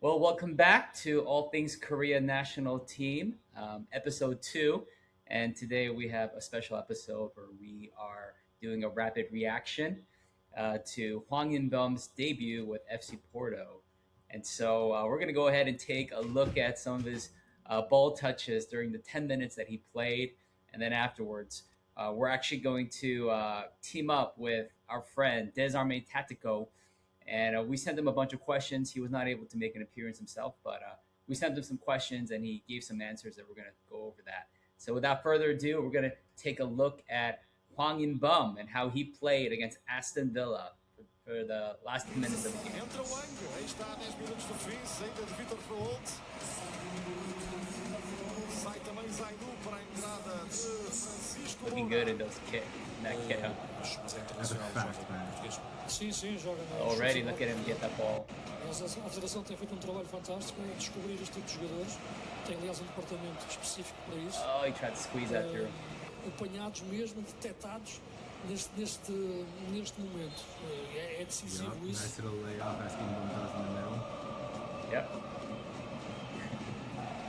Well, welcome back to All Things Korea National Team, episode two. And today we have a special episode where we are doing a rapid reaction to Hwang In-beom's debut with FC Porto. And so we're going to go ahead and take a look at some of his ball touches during the 10 minutes that he played. And then afterwards, we're actually going to team up with our friend Desarme Tatico, and we sent him a bunch of questions. He was not able to make an appearance himself, but we sent him some questions and he gave some answers that we're going to go over that. So without further ado, we're going to take a look at Hwang In-beom and how he played against Aston Villa for the last 10 minutes of the game. Looking good in that kit, huh? That's a fact, man. Sim, sim, joga na. Already, look at him get that ball. A Federação tem feito trabalho fantástico em descobrir este tipo de jogadores. Tem, aliás, departamento específico para isso. Oh, he tried to squeeze that through. Apanhados mesmo, detectados neste momento. É decisivo isso. Nice little layoff as In-beom does in the middle. Yep.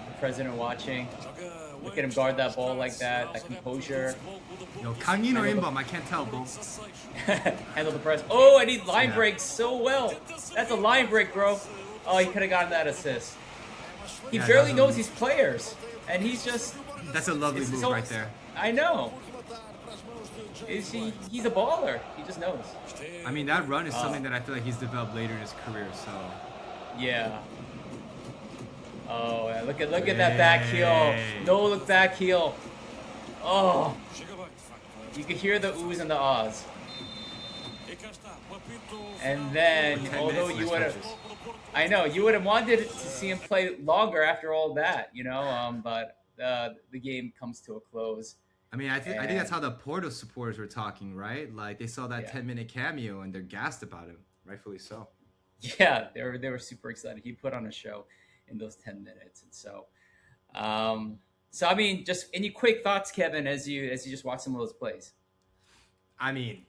The president watching. Look at him guard that ball like that composure. Yo, Kangin or In-beom, I can't tell, bro. Handle the press. Oh, and he line breaks so well. That's a line break, bro. Oh, he could have gotten that assist. He barely knows these players, and he's just... That's a lovely move right there. I know. He's a baller. He just knows. I mean, that run is something that I feel like he's developed later in his career, so... Yeah. Oh, yeah. Look at that back heel. No look back heel. Oh. You could hear the oohs and the ahs. And then, although you would have... I know, you would have wanted to see him play longer after all that, but the game comes to a close. I mean, I think that's how the Porto supporters were talking, right? Like, they saw that 10-minute cameo, and they're gassed about him. Rightfully so. Yeah, they were super excited. He put on a show in those 10 minutes. And so, I mean, just any quick thoughts, Kevin, as you just watch some of those plays? I mean,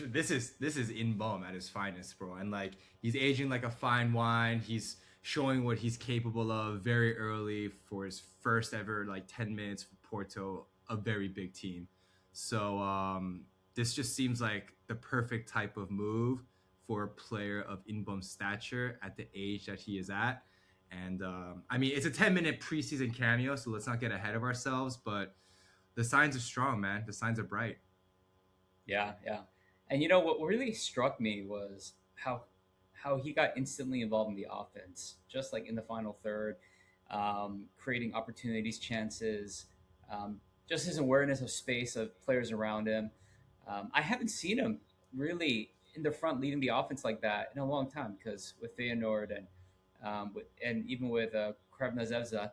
this is In-beom at his finest, bro. And like, he's aging like a fine wine. He's showing what he's capable of very early for his first ever like 10 minutes for Porto, a very big team. So this just seems like the perfect type of move for a player of In-beom's stature at the age that he is at. And I mean, it's a 10-minute preseason cameo, so let's not get ahead of ourselves. But the signs are strong, man. The signs are bright. Yeah. And what really struck me was how he got instantly involved in the offense, just like in the final third, creating opportunities, chances, just his awareness of space, of players around him. I haven't seen him really in the front leading the offense like that in a long time, because with Feyenoord and even with Krevna,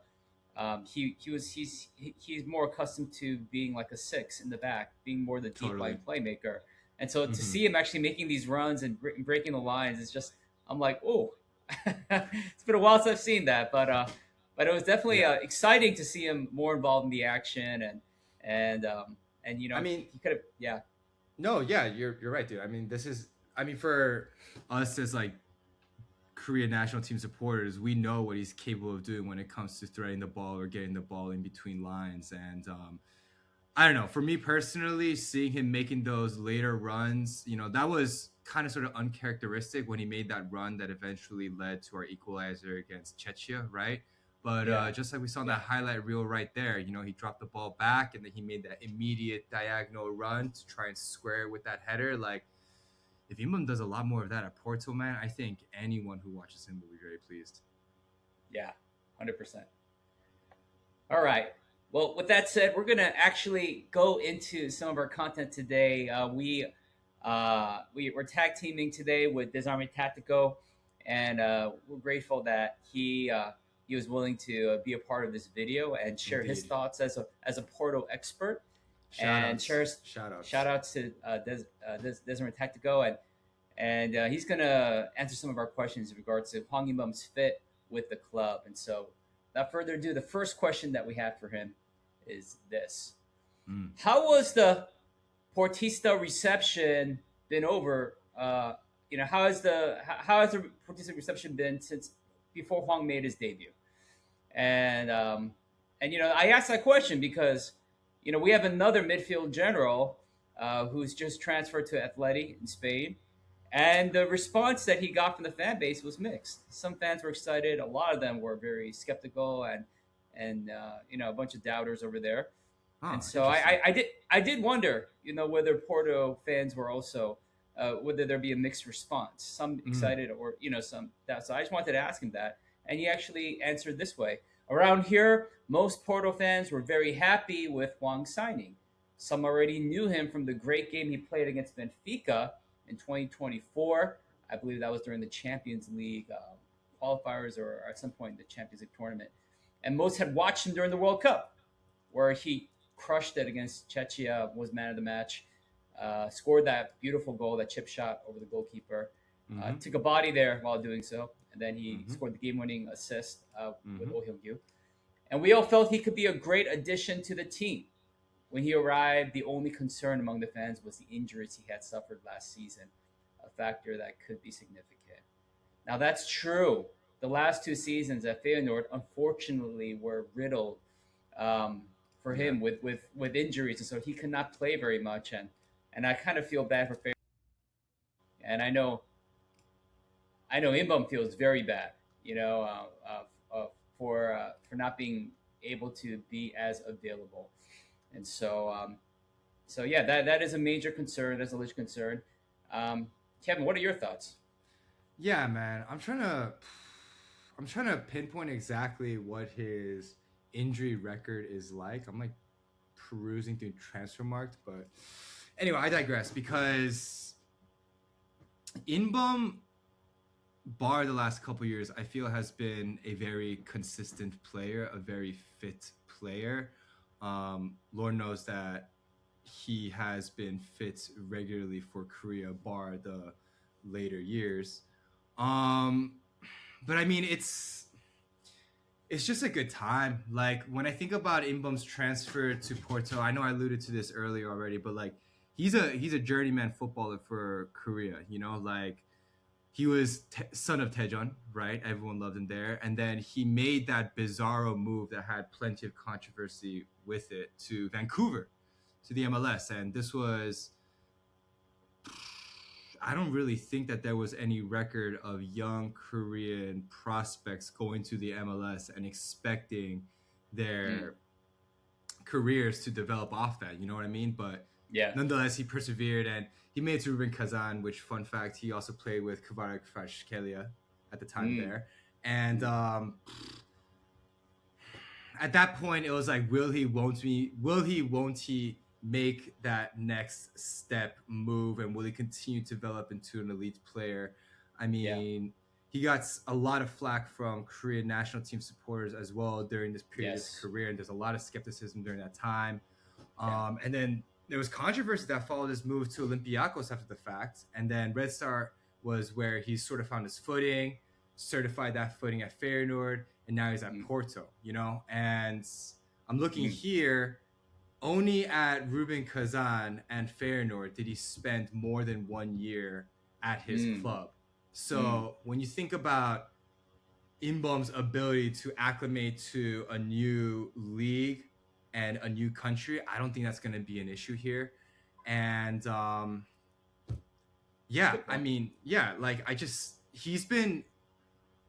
he's more accustomed to being like a six in the back, being more the deep line playmaker. And so to see him actually making these runs and breaking the lines, it's just, I'm like, oh, it's been a while since I've seen that, but it was definitely exciting to see him more involved in the action and I mean, he could have, yeah. No, yeah, you're right, dude. I mean, for us as like Korean national team supporters, we know what he's capable of doing when it comes to threading the ball or getting the ball in between lines. And I don't know, for me personally, seeing him making those later runs, that was kind of sort of uncharacteristic when he made that run that eventually led to our equalizer against Czechia, right? But just like we saw in that highlight reel right there, he dropped the ball back and then he made that immediate diagonal run to try and square it with that header. Like, if In-beom does a lot more of that at Porto, man, I think anyone who watches him will be very pleased. Yeah, 100%. All right. Well, with that said, we're going to actually go into some of our content today. We're tag teaming today with Desarme Tatico, and we're grateful that he was willing to be a part of this video and share his thoughts as a Porto expert. Shout outs to Desarme Tactico, and he's gonna answer some of our questions in regards to Hwang In-beom's fit with the club. And so, without further ado, the first question that we have for him is this: How was the Portista reception been over? How has the Portista reception been before Hwang made his debut. And I asked that question because we have another midfield general who's just transferred to Atleti in Spain, and the response that he got from the fan base was mixed. Some fans were excited, a lot of them were very skeptical, and a bunch of doubters over there. And Oh, so interesting. I did wonder, whether Porto fans were also whether there be a mixed response, some Mm, excited or some doubt. So I just wanted to ask him that, and he actually answered this way: around here, most Porto fans were very happy with Hwang's signing. Some already knew him from the great game he played against Benfica in 2024. I believe that was during the Champions League qualifiers or at some point in the Champions League tournament. And most had watched him during the World Cup, where he crushed it against Czechia, was man of the match, scored that beautiful goal, that chip shot over the goalkeeper, mm-hmm, took a body there while doing so, and then he mm-hmm, scored the game-winning assist with mm-hmm. Oh Hyung-gyu. And we all felt he could be a great addition to the team. When he arrived, the only concern among the fans was the injuries he had suffered last season, a factor that could be significant. Now that's true. The last two seasons at Feyenoord, unfortunately, were riddled um, for Yeah. him with injuries, and so he could not play very much. And I kind of feel bad for Feyenoord, and I know In-beom feels very bad, for not being able to be as available, and so yeah, that is a major concern. That's a legit concern. Kevin, what are your thoughts? Yeah, man. I'm trying to pinpoint exactly what his injury record is like. I'm like perusing through transfer marked, but anyway, I digress because Inbum, bar the last couple years, I feel has been a very consistent player, a very fit player. Lord knows that he has been fit regularly for Korea, bar the later years. Um, but I mean, it's just a good time. Like when I think about Imbum's transfer to Porto, I know I alluded to this earlier already, but like he's a journeyman footballer for Korea. Like he was son of Taejeon, right? Everyone loved him there, and then he made that bizarro move that had plenty of controversy with it to Vancouver, to the MLS, and this was. I don't really think that there was any record of young Korean prospects going to the MLS and expecting Mm, their careers to develop off that. You know what I mean? But yeah. nonetheless, he persevered and he made it to Rubin Kazan, which, fun fact, he also played with Kavarak Kvaratskhelia at the time Mm, there. And mm, at that point, it was like, won't he make that next step move, and will he continue to develop into an elite player? I yeah. mean, he got a lot of flack from Korean national team supporters as well during this period of his Yes. career, and there's a lot of skepticism during that time. Yeah. And then there was controversy that followed his move to Olympiacos after the fact, and then Red Star was where he sort of found his footing, certified that footing at Feyenoord, and now he's at Mm, Porto. And I'm looking mm, here, only at Rubin Kazan and Feyenoord did he spend more than 1 year at his mm, club. mm. So when you think about Inbom's ability to acclimate to a new league and a new country, I don't think that's going to be an issue here. And That's a yeah, good I point. mean, yeah, like he's been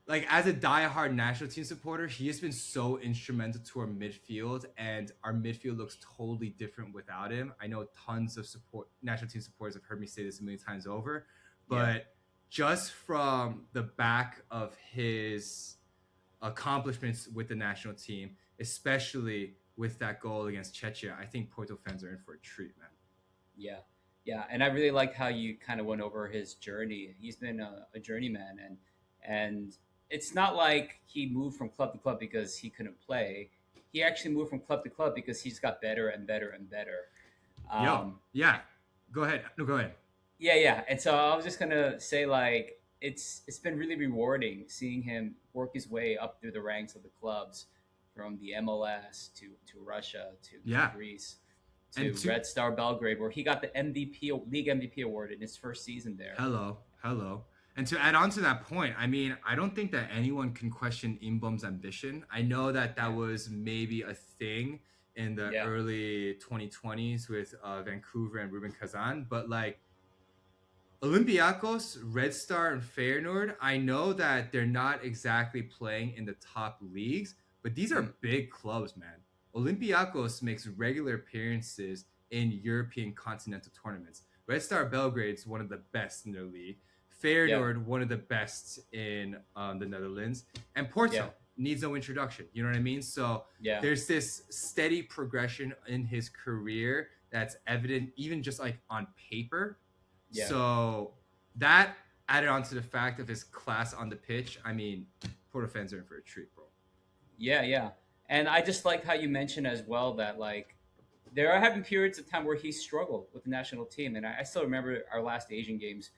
like as a diehard national team supporter, he has been so instrumental to our midfield, and our midfield looks totally different without him. I know tons of national team supporters have heard me say this a million times over, Yeah. but just from the back of his accomplishments with the national team, especially with that goal against Czechia, I think Porto fans are in for a treat, man. Yeah, yeah, and I really like how you kind of went over his journey. He's been a journeyman, and it's not like he moved from club to club because he couldn't play. He actually moved from club to club because he just got better and better and better. Yo, Um, yeah, go ahead. No, go ahead. yeah, yeah, and so I was just gonna say like it's been really rewarding seeing him work his way up through the ranks of the clubs, from the MLS to Russia to Yeah, Greece and to to Red Star Belgrade, where he got the MVP league MVP award in his first season there. hello, hello. And to add on to that point, I mean, I don't think that anyone can question In-beom's ambition. I know that Yeah, was maybe a thing in the yeah, early 2020s with Vancouver and Ruben Kazan, but like Olympiacos, Red Star, and Feyenoord, I know that they're not exactly playing in the top leagues, but these mm, are big clubs, man. Olympiacos makes regular appearances in European continental tournaments. Red Star Belgrade's one of the best in their league. yeah, Feyenoord, one of the best in the Netherlands. And yeah, Porto needs no introduction. You know what I mean? So yeah, there's this steady progression in his career that's evident even just like on paper. yeah. So that added on to the fact of his class on the pitch. I mean, Porto fans are in for a treat, bro. Yeah, yeah. And I just like how you mentioned as well that like there are having periods of time where he struggled with the national team, and I still remember our last Asian games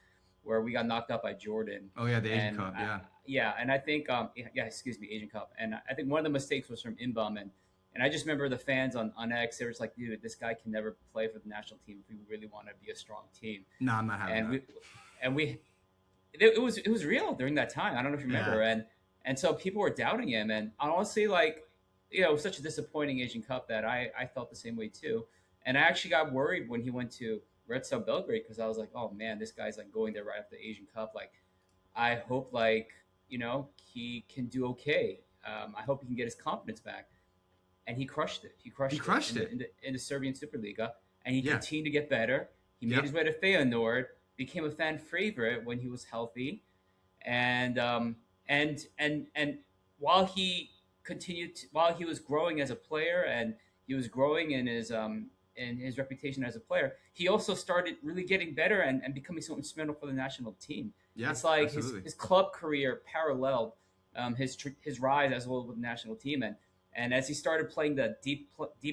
where we got knocked out by Jordan, Oh yeah, the Asian and Cup, yeah. yeah, and I think yeah, excuse me, Asian Cup, and I think one of the mistakes was from In-beom, and I just remember the fans on X, they were just like, dude, this guy can never play for the national team if we really want to be a strong team, No, I'm not having and that. we it was real during that time. I don't know if you Yeah. remember, and so people were doubting him, and honestly, like it was such a disappointing Asian Cup that I felt the same way too, and I actually got worried when he went to Red Star Belgrade because I was like, oh man, this guy's like going there right after the Asian Cup. Like I hope like he can do okay. I hope he can get his confidence back, and he crushed it. He He crushed it crushed it. in the Serbian Superliga, and he Yeah. continued to get better. He made Yep. his way to Feyenoord, became a fan favorite when he was healthy, and and while he while he was growing as a player and he was growing in his reputation as a player, he also started really getting better and becoming so instrumental for the national team. Yeah, It's like absolutely. his club career paralleled his rise as well with the national team, and as he started playing the deep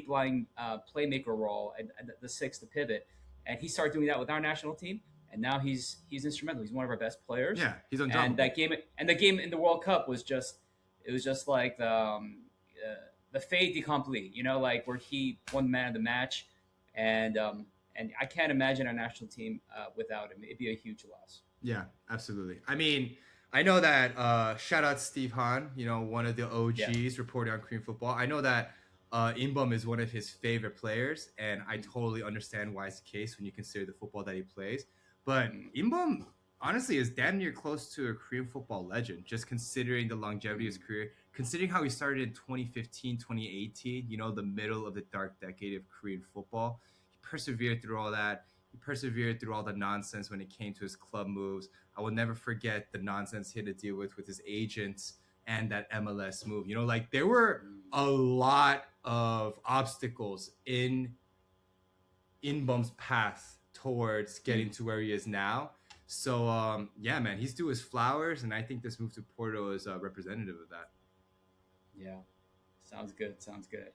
lying playmaker role and the six, the pivot, and he started doing that with our national team, and now he's instrumental. He's one of our best players. Yeah, he's And undroppable. that game and the game in the World Cup was just it was just like the fait accompli, like where he won the man of the match, and I can't imagine our national team without him. It'd be a huge loss. Yeah, absolutely. I mean, I know that shout out Steve Hahn, one of the Yeah. OGs reporting on Korean football. I know that In-beom is one of his favorite players, and I totally understand why it's the case when you consider the football that he plays. But Mm, In-beom honestly is damn near close to a Korean football legend, just considering the longevity of his career, considering how he started in 2015, 2018, the middle of the dark decade of Korean football. He persevered through all that. He persevered through all the nonsense when it came to his club moves. I will never forget the nonsense he had to deal with his agents and that MLS move. Like there were mm. a lot of obstacles in Bum's path towards getting to where he is now. So yeah, man, he's due his flowers, and I think this move to Porto is representative of that. Yeah, sounds good. Sounds good.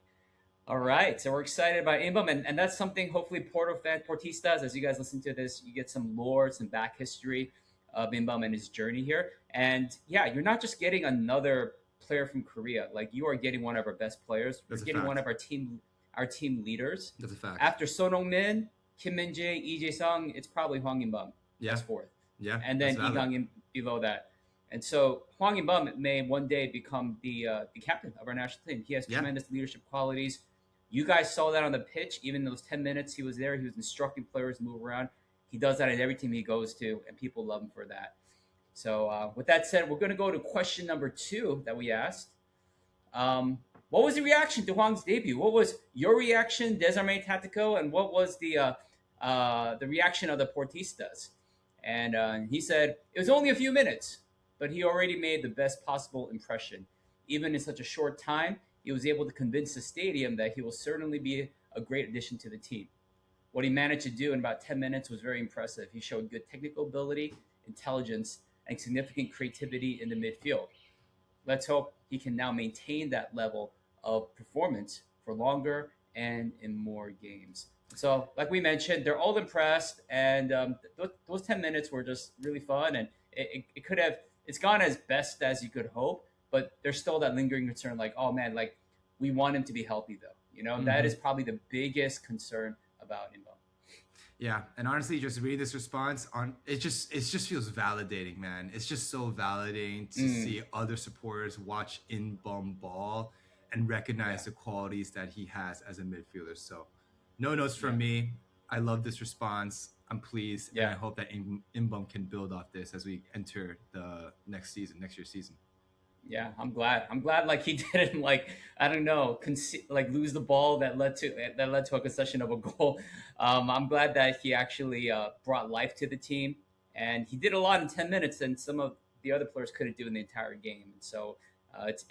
All right, so we're excited about In-beom, and that's something hopefully Portistas, as you guys listen to this, you get some lore, some back history of In-beom and his journey here. And yeah, you're not just getting another player from Korea, like you are getting one of our best players. You're That's a getting one fact. of our team leaders. That's a fact. After Son Heung-min, Kim Min-jae, Lee Jae-sung, it's probably Hwang In-beom Yeah. as fourth, Yeah, and then that's valid. Gang-in below that. And so Hwang In-beom may one day become the captain of our national team. He has Yeah. tremendous leadership qualities. You guys saw that on the pitch. Even those 10 minutes he was there, he was instructing players to move around. He does that in every team he goes to, and people love him for that. So with that said, we're going to go to question number 2 that we asked. What was the reaction to Hwang's debut? What was your reaction, Desarme Tatico, and what was the reaction of the Portistas? And he said it was only a few minutes, but he already made the best possible impression. Even in such a short time, he was able to convince the stadium that he will certainly be a great addition to the team. What he managed to do in about 10 minutes was very impressive. He showed good technical ability, intelligence, and significant creativity in the midfield. Let's hope he can now maintain that level of performance for longer and in more games. So, like we mentioned, they're all impressed, and those 10 minutes were just really fun, and it could have it's gone as best as you could hope, but there's still that lingering concern, like, oh man, like we want him to be healthy though. That is probably the biggest concern about Inbo. Yeah, and honestly, just reading this response on it just feels validating, man. It's just so validating to Mm, see other supporters watch in bum ball and yeah, recognize the qualities that he has as a midfielder. So, no notes yeah, from me. I love this response. I'm pleased, and I yeah. hope that Inbum can build off this as we enter the next year's season. Yeah, I'm glad. I'm glad like he didn't like I don't know like lose the ball that led to a concession of a goal. I'm glad that he actually brought life to the team, and he did a lot in 10 minutes, and some of the other players couldn't do in the entire game. And so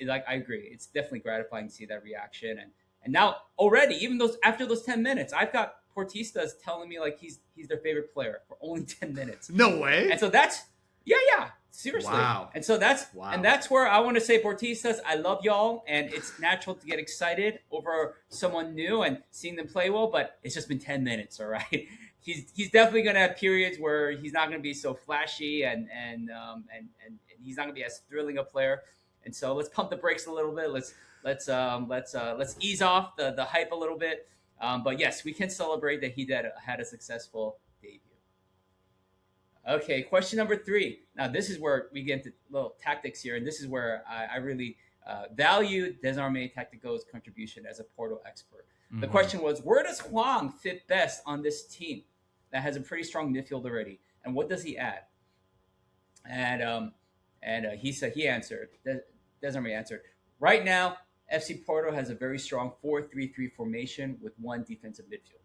like I agree, it's definitely gratifying to see that reaction. And now already, even those after those 10 minutes, I've got Portistas telling me like he's their favorite player for only 10 minutes. No And way! so that's yeah, seriously. Wow, And so wow. that's where I want to say Portistas, I love y'all, and it's natural to get excited over someone new and seeing them play well, but it's just been 10 minutes, all right. He's definitely gonna have periods where he's not gonna be so flashy and he's not gonna be as thrilling a player. And so let's pump the brakes a little bit. Let's ease off the hype a little bit. But yes, we can celebrate that had a successful debut. Okay, question number three. Now, this is where we get into little tactics here, and this is where I really value Desarme Tactico's contribution as a Porto expert. The Hmm. question was, where does Hwang fit best on this team that has a pretty strong midfield already, and what does he add? And he answered. Desarme answered. Right now, FC Porto has a very strong 4-3-3 formation with one defensive midfielder.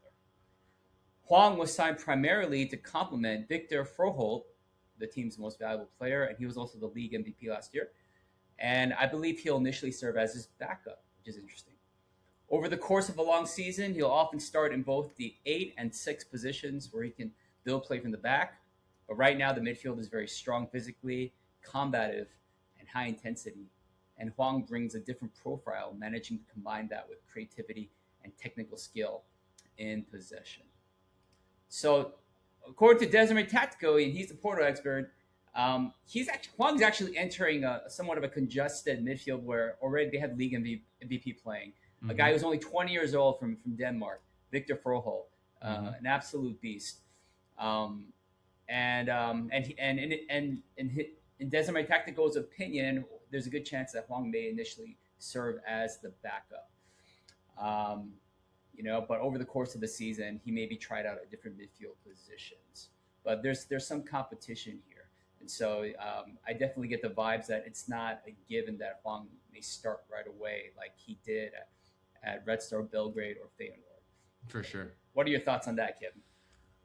Hwang was signed primarily to complement Victor Froholt, the team's most valuable player, and he was also the league MVP last year. And I believe he'll initially serve as his backup, which is interesting. Over the course of a long season, he'll often start in both the 8 and 6 positions where he can build play from the back. But right now, the midfield is very strong physically, combative, and high intensity. And Hwang brings a different profile, managing to combine that with creativity and technical skill in possession. So, according to Desarme Tactico, and he's the Porto expert, Huang's actually entering a somewhat of a congested midfield where already they have league MVP playing. A guy Hmm. who's only 20 years old from Denmark, Victor Froholt, Hmm. an absolute beast. Um, in Desiree Tactico's opinion, there's a good chance that Huang may initially serve as the backup. Um, but over the course of the season, he maybe tried out at different midfield positions. But there's some competition here, and so I definitely get the vibes that it's not a given that Huang may start right away like he did at Red Star Belgrade or Feyenoord. For sure. What are your thoughts on that, Kevin?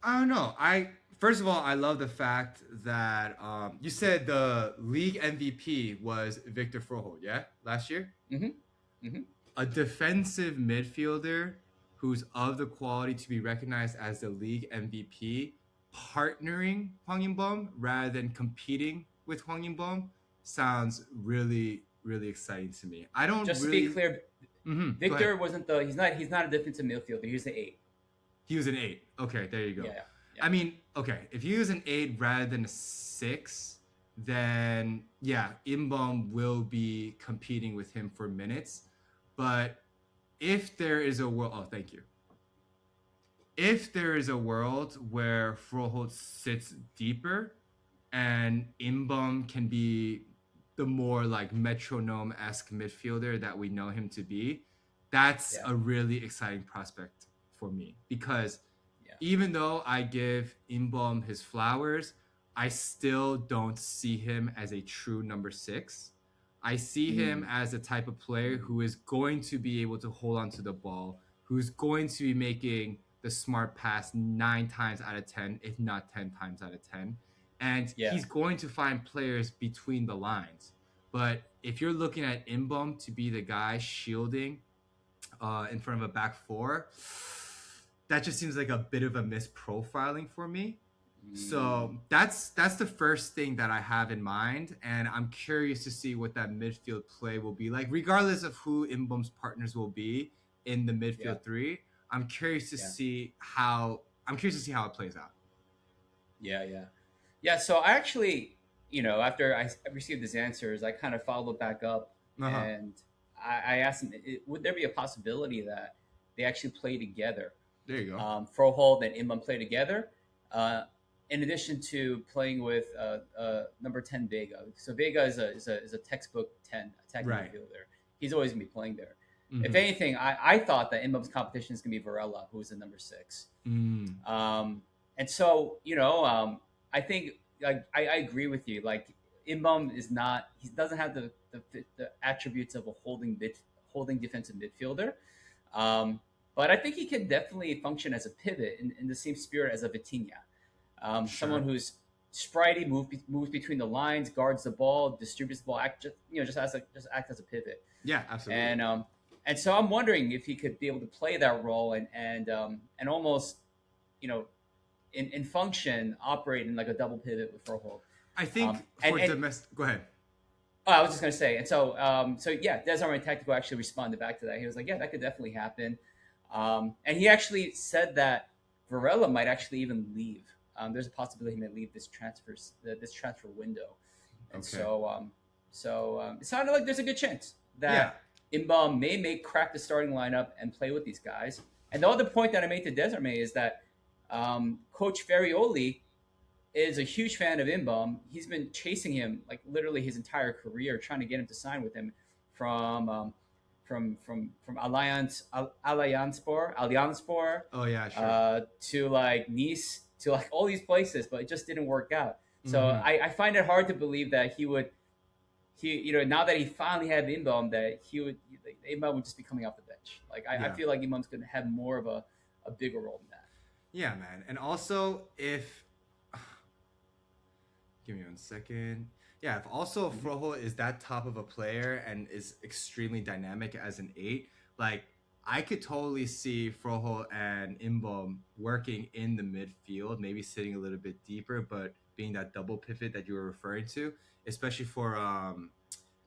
I don't know. I first of all, I love the fact that you said the league MVP was Victor Froholt, yeah, last year. Mm-hmm. Mm-hmm. A defensive midfielder who's of the quality to be recognized as the league MVP, partnering Hwang In-beom rather than competing with Hwang In-beom sounds really, really exciting to me. I don't Just to be really. clear, Go ahead. Victor wasn't the he's not a defensive midfielder. He's the eight. He was an 8. Okay, there you go. Yeah, yeah, I mean, okay, if he was an 8 rather than a 6, then yeah, Imbom will be competing with him for minutes. But if there is a world, oh, thank you. If there is a world where Froholt sits deeper and Imbom can be the more like metronome esque midfielder that we know him to be, that's yeah, a really exciting prospect for me because yeah, even though I give Imbom his flowers, I still don't see him as a true number 6. I see yeah. him as a type of player who is going to be able to hold on to the ball, who's going to be making the smart pass 9 times out of 10, if not 10 times out of 10. And Yeah. he's going to find players between the lines. But if you're looking at Imbom to be the guy shielding in front of a back four, that just seems like a bit of a misprofiling for me. Mm, So that's the first thing that I have in mind, and I'm curious to see what that midfield play will be like, regardless of who Imbom's partners will be in the yeah, midfield three. yeah, I'm curious to see how it plays out. yeah. Yeah. So I actually, after I received his answers, I kind of followed back up Uh huh. and I asked him, would there be a possibility that they actually play together? There you go. Froholt and In-beom play together. Uh, in addition to playing with number 10 Vega. So Vega is a textbook 10 attacking Right. midfielder. He's always going to be playing there. If Mm-hmm. anything, I thought that In-beom's competition is going to be Varela, who is the number 6. Mm. And so, I think like I agree with you. Like In-beom is not, he doesn't have the attributes of a holding defensive midfielder. Um, but I think he can definitely function as a pivot in the same spirit as a Vitinha. Someone Sure. who's spritey, moves between the lines, guards the ball, distributes the ball, just act as a pivot. Yeah, absolutely. And so I'm wondering if he could be able to play that role and almost, you know, in function operate in like a double pivot with Froholt. I think And, for and domestic. Go ahead. Oh, I was just gonna say, and so yeah, Desarme Tactical actually responded back to that. He was like, "Yeah, that could definitely happen," and he actually said that Varela might actually even leave. There's a possibility he may leave this transfer window, and Okay. so it sounded like there's a good chance Yeah. that In-beom may crack the starting lineup and play with these guys. And the other point that I made to Desarme is that Coach Ferrioli is a huge fan of In-beom. He's been chasing him like literally his entire career, trying to get him to sign with him from from Allianspor Oh yeah, sure. to like Nice to like all these places, but it just didn't work out. So Mhm. I find it hard to believe that now that he finally had In-beom that In-beom would just be coming off the bench. Like I Yeah. feel like In-beom's going to have more of a bigger role than that. Yeah, man. And also, if give me 1 second. Yeah, if also Froho is that top of a player and is extremely dynamic as an 8, like I could totally see Froho and In-beom working in the midfield, maybe sitting a little bit deeper, but being that double pivot that you were referring to, especially for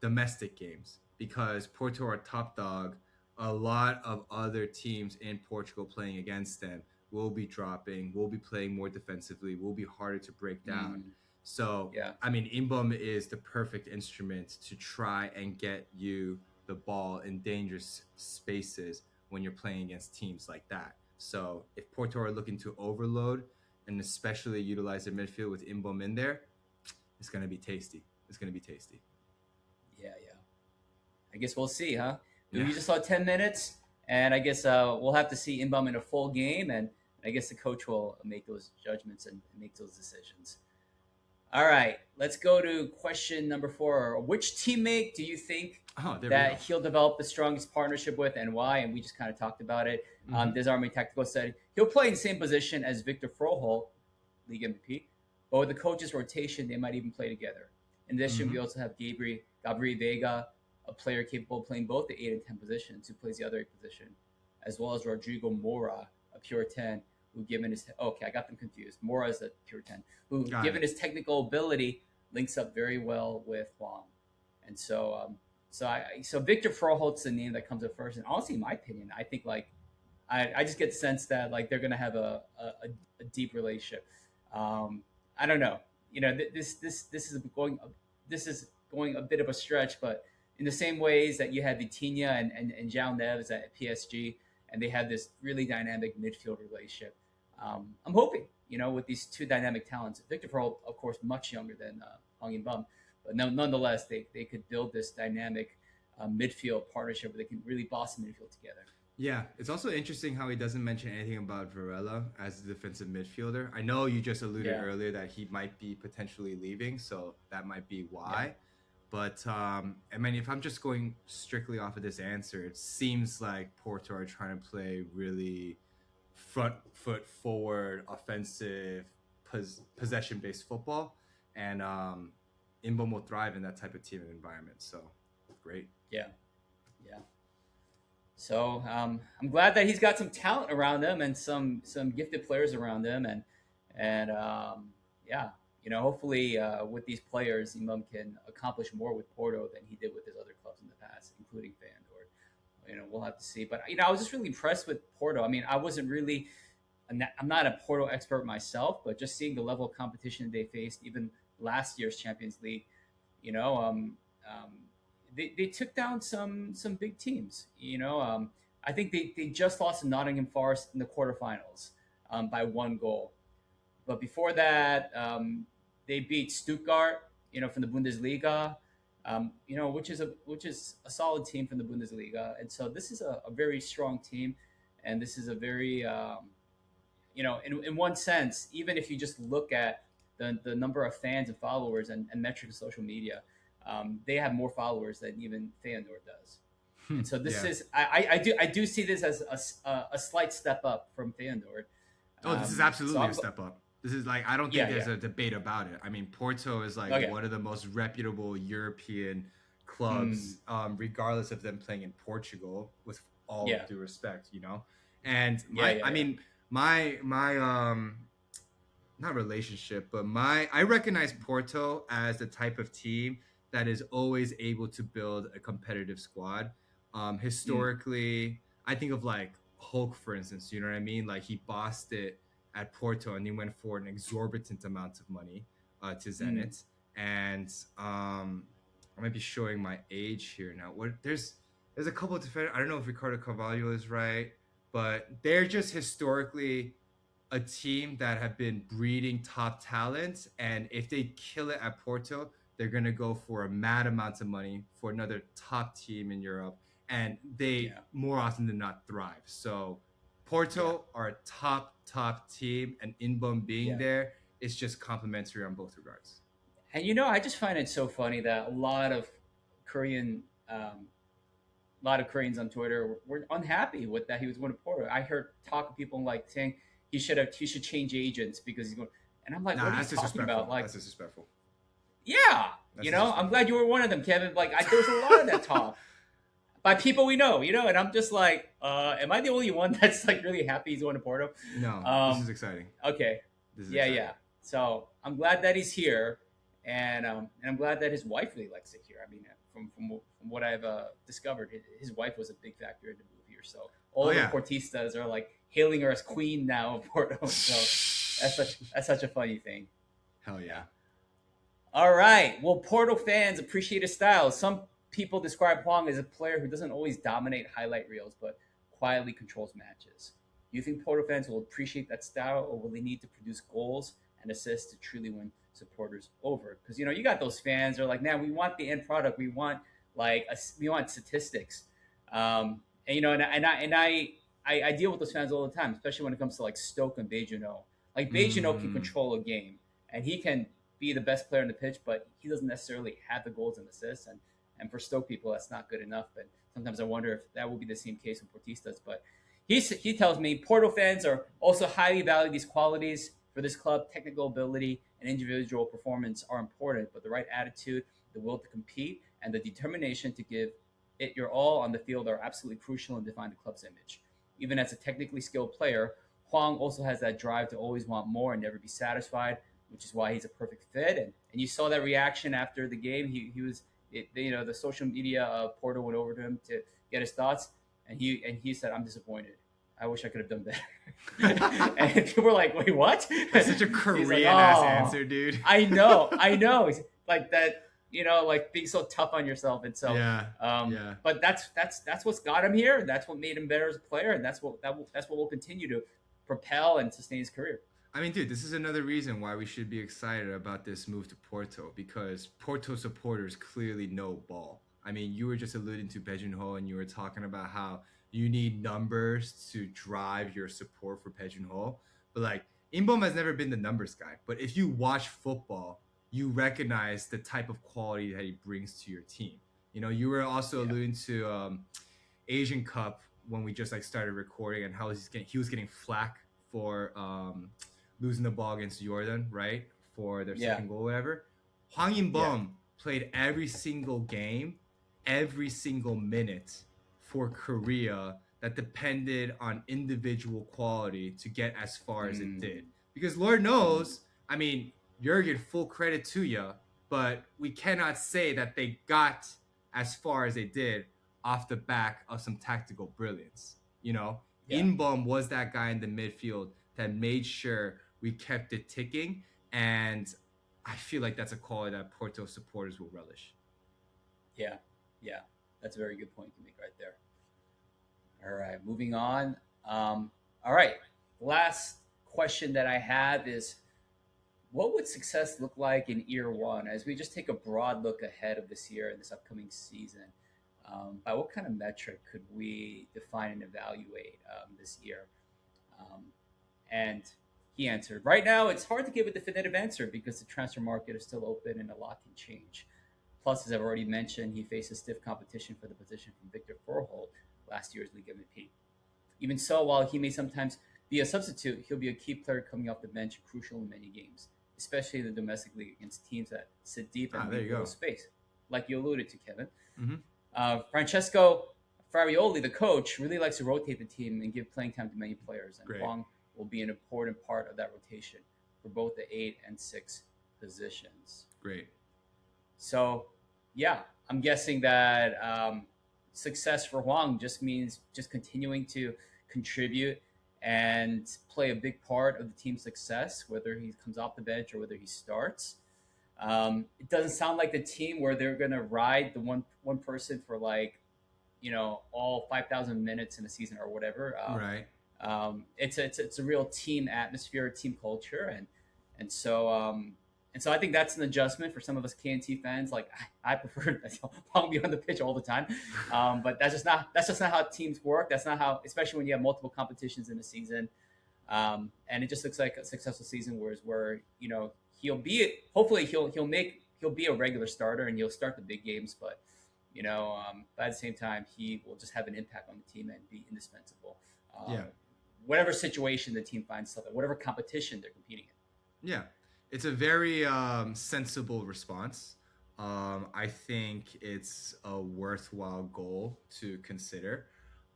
domestic games, because Porto are top dog. A lot of other teams in Portugal playing against them will be dropping, will be playing more defensively, will be harder to break down. Mm, So, yeah. I mean, In-beom is the perfect instrument to try and get you the ball in dangerous spaces when you're playing against teams like that. So, if Porto are looking to overload and especially utilize their midfield with In-beom in there, it's going to be tasty. It's going to be tasty. Yeah. I guess we'll see, huh? Yeah. We just saw 10 minutes, and I guess we'll have to see In-beom in a full game, and I guess the coach will make those judgments and make those decisions. All right, let's go to question number 4. Which teammate do you think Oh, there we go. that he'll develop the strongest partnership with, and why? And we just kind of talked about it. Desarme Tactical said he'll play in the same position as Victor Froholt, League MVP, but with the coach's rotation, they might even play together. In addition, we also have Gabriel Vega, a player capable of playing both the 8 and 10 positions, who plays the other 8 position, as well as Rodrigo Mora, a pure 10, who given his I got them confused. Mora is a pure 10, who given his technical ability links up very well with Hwang. And so Victor Froholt's the name that comes up first. And honestly, in my opinion, I think like I just get the sense that like they're gonna have a deep relationship. I don't know. This is going a bit of a stretch, but in the same ways that you had Vitinha and João Neves at PSG, and they have this really dynamic midfield relationship. I'm hoping, with these two dynamic talents, Victor Froholt, of course, much younger than Hwang In-beom, but nonetheless, they could build this dynamic midfield partnership where they can really boss the midfield together. Yeah, it's also interesting how he doesn't mention anything about Varela as a defensive midfielder. I know you just alluded earlier that he might be potentially leaving, so that might be why. Yeah. But I mean, if I'm just going strictly off of this answer, it seems like Porto are trying to play really front foot forward, offensive, possession-based football, and In-beom will thrive in that type of team and environment. So great. Yeah. So I'm glad that he's got some talent around him and some gifted players around him, and hopefully with these players, In-beom can accomplish more with Porto than he did with his other clubs in the past, including Feyenoord. We'll have to see. But I was just really impressed with Porto. I mean, I'm not a Porto expert myself, but just seeing the level of competition they faced, even last year's Champions League, they took down some big teams. I think they just lost to Nottingham Forest in the quarterfinals by 1 goal. But before that, they beat Stuttgart, from the Bundesliga, which is a solid team from the Bundesliga. And so this is a very strong team, and this is a very in one sense, even if you just look at the number of fans and followers and metrics of social media, they have more followers than even Feyenoord does. And so this Yeah. is I do see this as a slight step up from Feyenoord. Oh, this is So absolutely I'm a step up. This is like, I don't yeah, think there's yeah. a debate about it. I mean, Porto is like Okay. one of the most reputable European Mm, clubs, regardless of them playing in Portugal, with all yeah, due respect, you know. And yeah, my, yeah, I yeah, mean, my not relationship, but I recognize Porto as the type of team that is always able to build a competitive squad. mm, Historically, I think of like Hulk, for instance. You know what I mean? Like, he bossed it at Porto, and he went for an exorbitant amount of money to mm. Zenit. And I might be showing my age here now. What there's a couple of defenders. I don't know if Ricardo Carvalho is right, but they're just historically a team that have been breeding top talent, and if they kill it at Porto, they're gonna go for a mad amount of money for another top team in Europe, and they Yeah, more often than not thrive. So yeah, Porto are a top team, and In-beom being yeah. there is just complimentary on both regards. And I just find it so funny that Korean, um, a lot of Koreans on Twitter were unhappy with that he was going to Porto. I heard talk of people like saying he should change agents because he's going. And I'm like, what Nah, are you that's talking about? disrespectful. Like, That's disrespectful. yeah, That's I'm disrespectful. glad you were one of them, Kevin. Like, there was a lot of that talk by people we know, and I'm just like, am I the only one that's like really happy he's going to Porto? No, this is Um, exciting. okay, This is yeah, exciting. yeah. So I'm glad that he's here, and I'm glad that his wife really likes it here. I mean, from what I've discovered, his wife was a big factor in the move here. So Oh all the yeah. Portistas are like hailing her as queen now of Porto. So that's such a funny thing. Hell yeah. All right. Well, Porto fans appreciate his style. Some people describe Hwang as a player who doesn't always dominate highlight reels, but quietly controls matches. Do you think Porto fans will appreciate that style, or will they need to produce goals and assists to truly win supporters over? Because you got those fans. They're like, man, we want the end product. We want we want statistics. And I deal with those fans all the time, especially when it comes to like Stoke and Bejuno. Like Bejuno can Mm, control a game, and he can be the best player on the pitch, but he doesn't necessarily have the goals and assists. And for Stoke people, that's not good enough. But sometimes I wonder if that will be the same case with Portistas. But he tells me Porto fans are also highly value these qualities for this club. Technical ability and individual performance are important, but the right attitude, the will to compete, and the determination to give it your all on the field are absolutely crucial and define the club's image. Even as a technically skilled player, Hwang also has that drive to always want more and never be satisfied, which is why he's a perfect fit. And you saw that reaction after the game. He was, the social media Porto went over to him to get his thoughts, and he said, "I'm disappointed. I wish I could have done better." And people were like, "Wait, what?" that's such a He's like, Korean ass "Oh, answer, dude. I know." It's like that, like being so tough on yourself. And so, Yeah, yeah. but that's what's got him here. That's what made him better as a player, and that's what will continue to propel and sustain his career. I mean, dude, this is another reason why we should be excited about this move to Porto, because Porto supporters clearly know ball. I mean, you were just alluding to Pigeonhole, and you were talking about how you need numbers to drive your support for Pigeonhole. But like, In-beom has never been the numbers guy. But if you watch football, you recognize the type of quality that he brings to your team. You were also Yeah, alluding to Asian Cup when we just like started recording, and how he was getting flack for losing the ball against Jordan, right? For their yeah, second goal, whatever. Hwang yeah. In-beom played every single game, every single minute for Korea, that depended on individual quality to get as far as it did. Mm, Because Lord mm, knows, I mean, Jurgen, full credit to you, but we cannot say that they got as far as they did off the back of some tactical brilliance. yeah. In-beom was that guy in the midfield that made sure we kept it ticking, and I feel like that's a quality that Porto supporters will relish. Yeah, yeah, that's a very good point you make right there. All right, moving on. All right, last question that I have is, what would success look like in year one as we just take a broad look ahead of this year and this upcoming season? By what kind of metric could we define and evaluate this year? Um, and he answered, right now, it's hard to give a definitive answer because the transfer market is still open and a lot can change. Plus, as I've already mentioned, he faces stiff competition for the position from Victor Forholt, last year's league MVP. Even so, while he may sometimes be a substitute, he'll be a key player coming off the bench, crucial in many games, especially in the domestic league against teams that sit deep and There leave you little go. space, like you alluded to, Kevin. Hmm. Francesco Farioli, the coach, really likes to rotate the team and give playing time to many players, and Great. Hwang will be an important part of that rotation for both the 8 and 6 positions. Great. So, yeah, I'm guessing that success for Hwang just means just continuing to contribute and play a big part of the team's success, whether he comes off the bench or whether he starts. It doesn't sound like the team where they're gonna ride the one person for like, all 5,000 minutes in a season or whatever. Right. It's a real team atmosphere, team culture, and so I think that's an adjustment for some of us KNT fans. Like I prefer Hwang be on the pitch all the time, but that's just not how teams work. That's not how, especially when you have multiple competitions in a season. And it just looks like a successful season where he'll be, hopefully he'll be a regular starter and he'll start the big games, but but at the same time he will just have an impact on the team and be indispensable. Yeah. Whatever situation the team finds itself in, whatever competition they're competing in. Yeah, it's a very sensible response. I think it's a worthwhile goal to consider.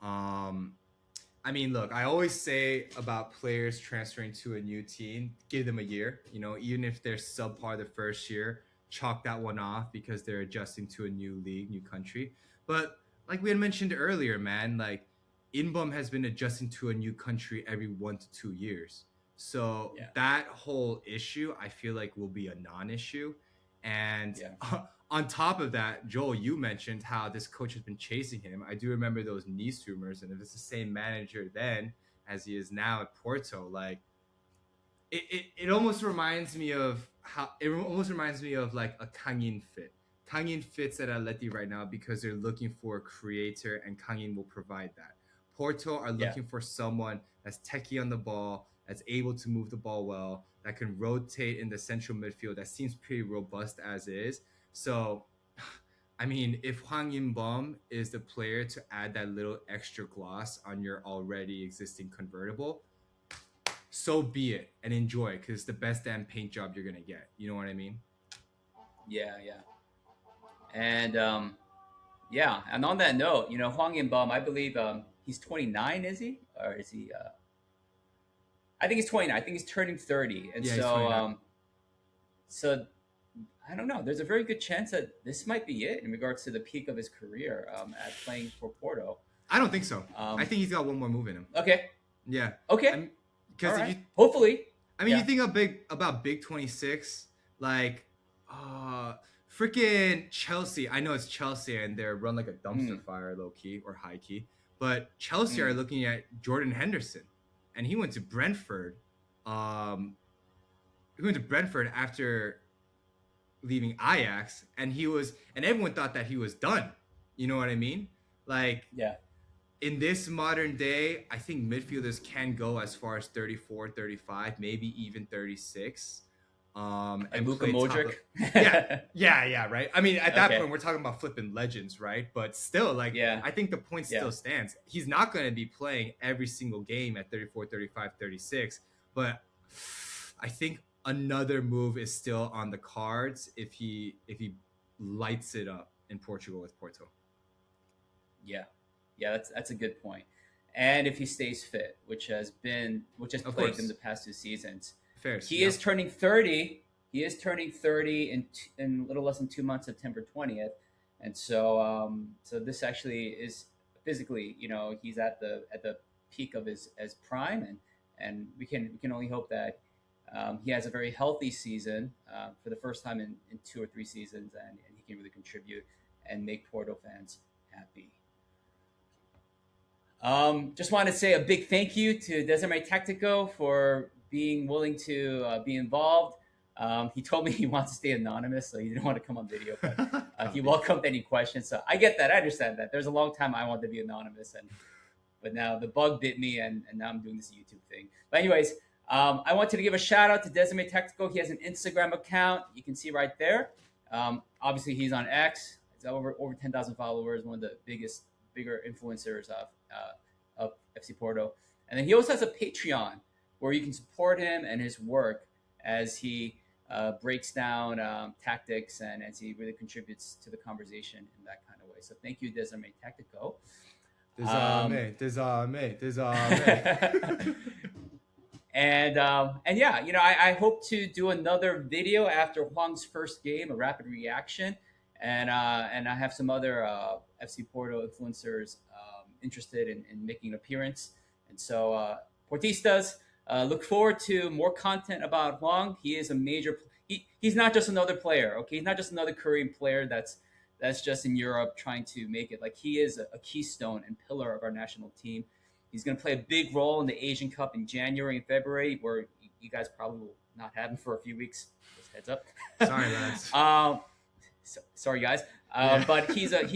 I mean, look, I always say about players transferring to a new team, give them a year. Even if they're subpar the first year, chalk that one off because they're adjusting to a new league, new country. But like we had mentioned earlier, man, like In-beom has been adjusting to a new country every 1 to 2 years. So Yeah. that whole issue, I feel like, will be a non-issue. And Yeah. on top of that, Joel, you mentioned how this coach has been chasing him. I do remember those Nice rumors, and if it's the same manager then as he is now at Porto, like it almost reminds me of like a Kangin fit. Kangin fits at Atleti right now because they're looking for a creator, and Kangin will provide that. Porto are looking for someone that's techie on the ball, that's able to move the ball well, that can rotate in the central midfield. That seems pretty robust as is. So, I mean, if Hwang In-beom is the player to add that little extra gloss on your already existing convertible, so be it, and enjoy it, because it's the best damn paint job you're gonna get. You know what I mean? Yeah. And and on that note, Hwang In-beom, I believe he's 29, is he? Or is he I think he's 29. I think he's turning 30. And Yeah, he's so 29. so I don't know. There's a very good chance that this might be it in regards to the peak of his career at playing for Porto. I don't think so. I think he's got one more move in him. Okay. Yeah. Okay. Because All if right. you, Hopefully. I mean, Yeah. you think about Big 26, like, freaking Chelsea. I know it's Chelsea and they're run like a dumpster fire, low key or high key. But Chelsea are looking at Jordan Henderson, and he went to Brentford. He went to Brentford after leaving Ajax, and everyone thought that he was done. You know what I mean? Like, Yeah. in this modern day, I think midfielders can go as far as 34, 35, maybe even 36. And Luka play top Modric. of- yeah, right. I mean, at that Okay. point, we're talking about flipping legends, right? But still, like, Yeah. I think the point Yeah. still stands. He's not going to be playing every single game at 34, 35, 36. But I think another move is still on the cards if he lights it up in Portugal with Porto. Yeah. That's a good point. And if he stays fit, which has Of plagued course. him the past 2 seasons. Fair. He is turning 30. He is turning 30 in a little less than 2 months, September 20th. And so so this actually is physically, he's at the peak of his prime, and we can only hope that he has a very healthy season for the first time in 2 or 3 seasons, and he can really contribute and make Porto fans happy. Just want to say a big thank you to Desarme Tactico for being willing to be involved. He told me he wants to stay anonymous, so he didn't want to come on video, but he Copy. welcomed any questions. So I get that. I understand that. There's a long time I wanted to be anonymous, but now the bug bit me, and now I'm doing this YouTube thing. But anyways, I wanted to give a shout out to Desarme Tactico. He has an Instagram account. You can see right there. Obviously, he's on X. He's over 10,000 followers. One of the bigger influencers of FC Porto. And then he also has a Patreon where you can support him and his work as he breaks down tactics and as he really contributes to the conversation in that kind of way. So thank you, Desarme Tactico. Desarme. And yeah, I hope to do another video after Hwang's first game, a rapid reaction, and I have some other FC Porto influencers interested in making an appearance, and so Portistas, look forward to more content about Hwang. He is a major. He's not just another player. Okay, he's not just another Korean player that's just in Europe trying to make it. Like, he is a keystone and pillar of our national team. He's going to play a big role in the Asian Cup in January and February, where you guys probably will not have him for a few weeks. Just heads up. Sorry, lads. Sorry, guys. Yeah. But he's an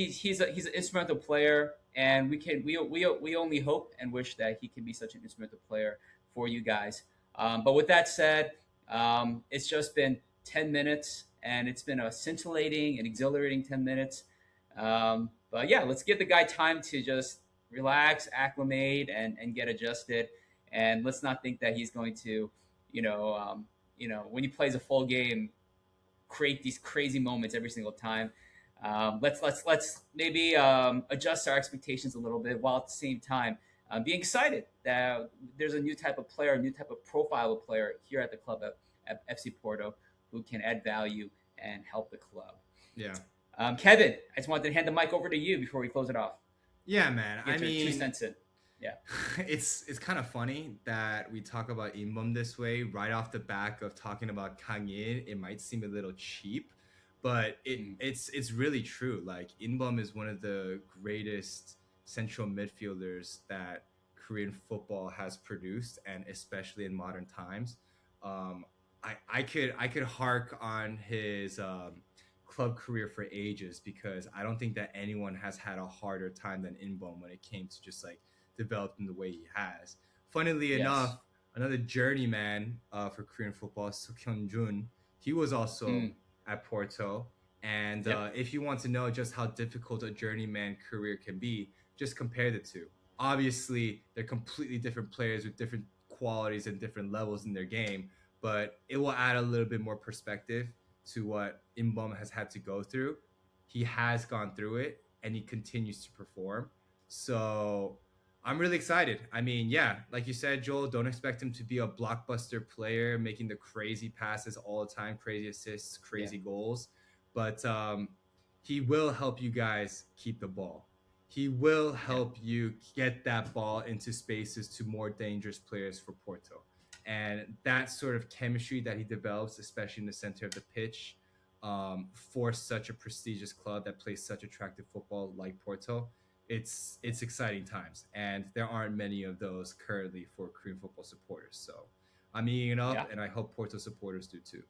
instrumental player, and we only hope and wish that he can be such an instrumental player for you guys. But with that said, it's just been 10 minutes, and it's been a scintillating and exhilarating 10 minutes. But yeah, let's give the guy time to just relax, acclimate, and get adjusted. And let's not think that he's going to, when he plays a full game, create these crazy moments every single time. Let's maybe adjust our expectations a little bit, while at the same time being excited that there's a new type of player, a new type of profile of player here at the club at FC Porto who can add value and help the club. Yeah. Kevin, I just wanted to hand the mic over to you before we close it off. Yeah, man. Get I your mean, 2 cents in. Yeah. it's kind of funny that we talk about In-beom this way right off the back of talking about Hwang In. It might seem a little cheap, but it's really true. Like, In-beom is one of the greatest central midfielders that Korean football has produced, and especially in modern times. I could hark on his club career for ages, because I don't think that anyone has had a harder time than In-beom when it came to just like developing the way he has. Funnily enough, another journeyman for Korean football, Seok-hyun-jun, he was also at Porto. And if you want to know just how difficult a journeyman career can be, just compare the two. Obviously, they're completely different players with different qualities and different levels in their game, but it will add a little bit more perspective to what In-beom has had to go through. He has gone through it, and he continues to perform. So I'm really excited. I mean, yeah, like you said, Joel, don't expect him to be a blockbuster player making the crazy passes all the time, crazy assists, crazy goals. But he will help you guys keep the ball. He will help you get that ball into spaces to more dangerous players for Porto. And that sort of chemistry that he develops, especially in the center of the pitch, for such a prestigious club that plays such attractive football like Porto, it's exciting times. And there aren't many of those currently for Korean football supporters. So I'm eating it up, and I hope Porto supporters do too.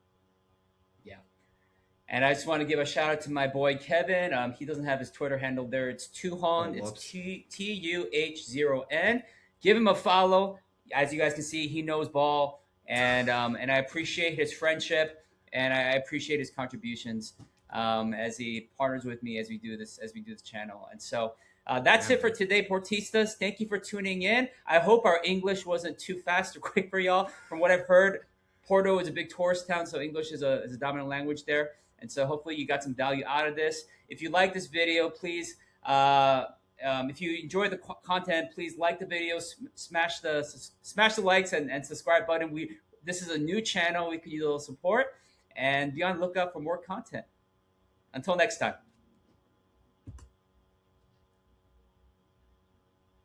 Yeah. And I just want to give a shout out to my boy Kevin. He doesn't have his Twitter handle there. It's Tuhon. It's TUH0N. Give him a follow. As you guys can see, he knows ball, and I appreciate his friendship, and I appreciate his contributions as he partners with me as we do this channel. And so that's it for today, Portistas. Thank you for tuning in. I hope our English wasn't too fast or quick for y'all. From what I've heard, Porto is a big tourist town, so English is a dominant language there. And so hopefully you got some value out of this. If you like this video, please, if you enjoy the content, please like the video, smash the likes and subscribe button. This is a new channel. We could use a little support, and be on the lookout for more content. Until next time.